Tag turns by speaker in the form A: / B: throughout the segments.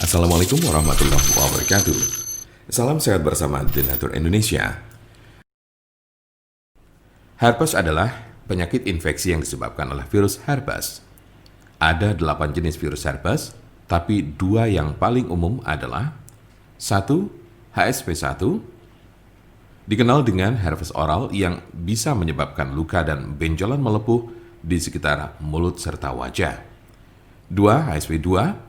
A: Assalamualaikum warahmatullahi wabarakatuh. Salam sehat bersama The Nature Indonesia. Herpes adalah penyakit infeksi yang disebabkan oleh virus herpes. Ada 8 jenis virus herpes, tapi 2 yang paling umum adalah 1. HSV1, dikenal dengan herpes oral yang bisa menyebabkan luka dan benjolan melepuh di sekitar mulut serta wajah. 2. HSV2,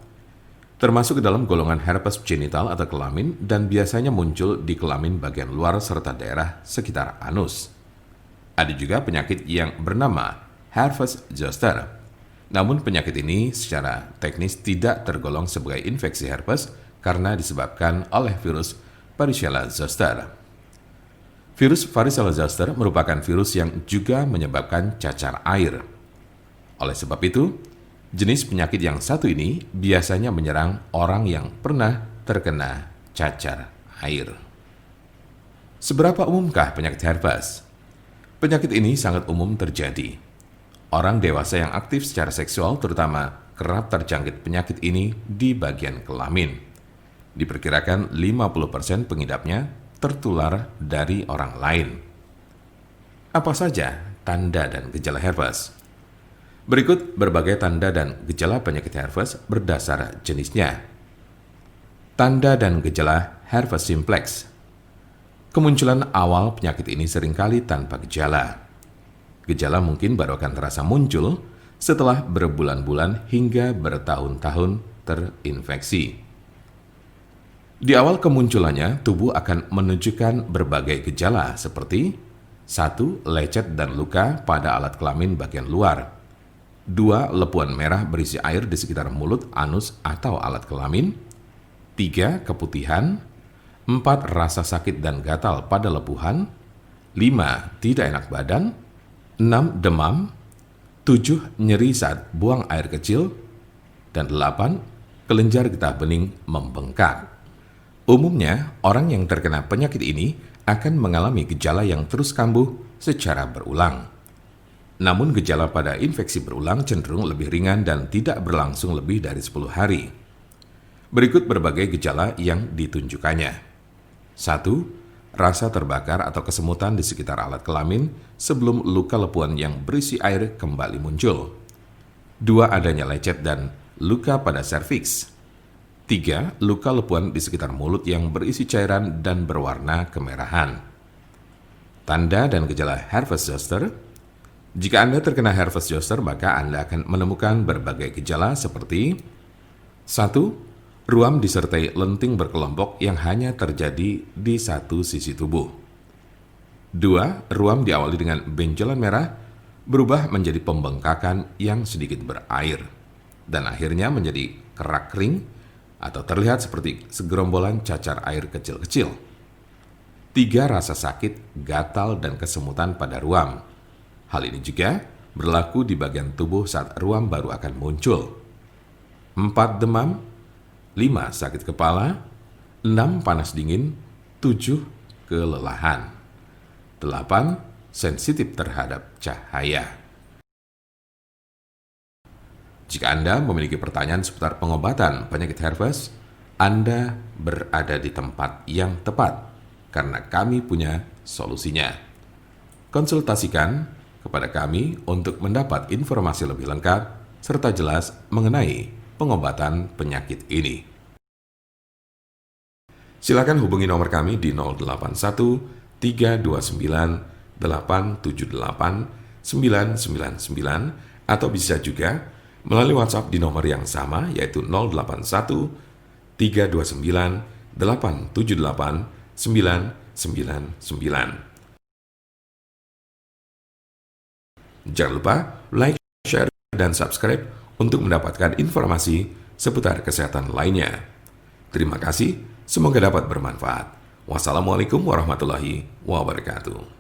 A: termasuk ke dalam golongan herpes genital atau kelamin dan biasanya muncul di kelamin bagian luar serta daerah sekitar anus. Ada juga penyakit yang bernama herpes zoster. Namun penyakit ini secara teknis tidak tergolong sebagai infeksi herpes karena disebabkan oleh virus Varicella zoster. Virus Varicella zoster merupakan virus yang juga menyebabkan cacar air. Oleh sebab itu, jenis penyakit yang satu ini biasanya menyerang orang yang pernah terkena cacar air. Seberapa umumkah penyakit herpes? Penyakit ini sangat umum terjadi. Orang dewasa yang aktif secara seksual terutama kerap terjangkit penyakit ini di bagian kelamin. Diperkirakan 50% pengidapnya tertular dari orang lain. Apa saja tanda dan gejala herpes? Berikut berbagai tanda dan gejala penyakit herpes berdasar jenisnya. Tanda dan gejala herpes simplex. Kemunculan awal penyakit ini seringkali tanpa gejala. Gejala mungkin baru akan terasa muncul setelah berbulan-bulan hingga bertahun-tahun terinfeksi. Di awal kemunculannya, tubuh akan menunjukkan berbagai gejala seperti 1. Lecet dan luka pada alat kelamin bagian luar. 2. Lepuan merah berisi air di sekitar mulut, anus, atau alat kelamin. 3. Keputihan. 4. Rasa sakit dan gatal pada lepuhan. 5. Tidak enak badan. 6. Demam. 7. Nyeri saat buang air kecil. Dan 8. Kelenjar getah bening membengkak. Umumnya, orang yang terkena penyakit ini akan mengalami gejala yang terus kambuh secara berulang. Namun gejala pada infeksi berulang cenderung lebih ringan dan tidak berlangsung lebih dari 10 hari. Berikut berbagai gejala yang ditunjukkannya. 1. Rasa terbakar atau kesemutan di sekitar alat kelamin sebelum luka lepuan yang berisi air kembali muncul. 2. Adanya lecet dan luka pada serviks. 3. Luka lepuan di sekitar mulut yang berisi cairan dan berwarna kemerahan. Tanda dan gejala herpes zoster. Jika Anda terkena herpes zoster, maka Anda akan menemukan berbagai gejala seperti 1. Ruam disertai lenting berkelompok yang hanya terjadi di satu sisi tubuh. 2. Ruam diawali dengan benjolan merah berubah menjadi pembengkakan yang sedikit berair dan akhirnya menjadi kerak kering atau terlihat seperti segerombolan cacar air kecil-kecil. 3. Rasa sakit, gatal, dan kesemutan pada ruam. Hal ini juga berlaku di bagian tubuh saat ruam baru akan muncul. 4. Demam. 5. Sakit kepala. 6. Panas dingin. 7. Kelelahan. 8. Sensitif terhadap cahaya. Jika Anda memiliki pertanyaan seputar pengobatan penyakit herpes, Anda berada di tempat yang tepat karena kami punya solusinya. Konsultasikan kepada kami untuk mendapat informasi lebih lengkap serta jelas mengenai pengobatan penyakit ini. Silakan hubungi nomor kami di 081 329 878 999 atau bisa juga melalui WhatsApp di nomor yang sama yaitu 081 329 878 999. Jangan lupa like, share, dan subscribe untuk mendapatkan informasi seputar kesehatan lainnya. Terima kasih, semoga dapat bermanfaat. Wassalamualaikum warahmatullahi wabarakatuh.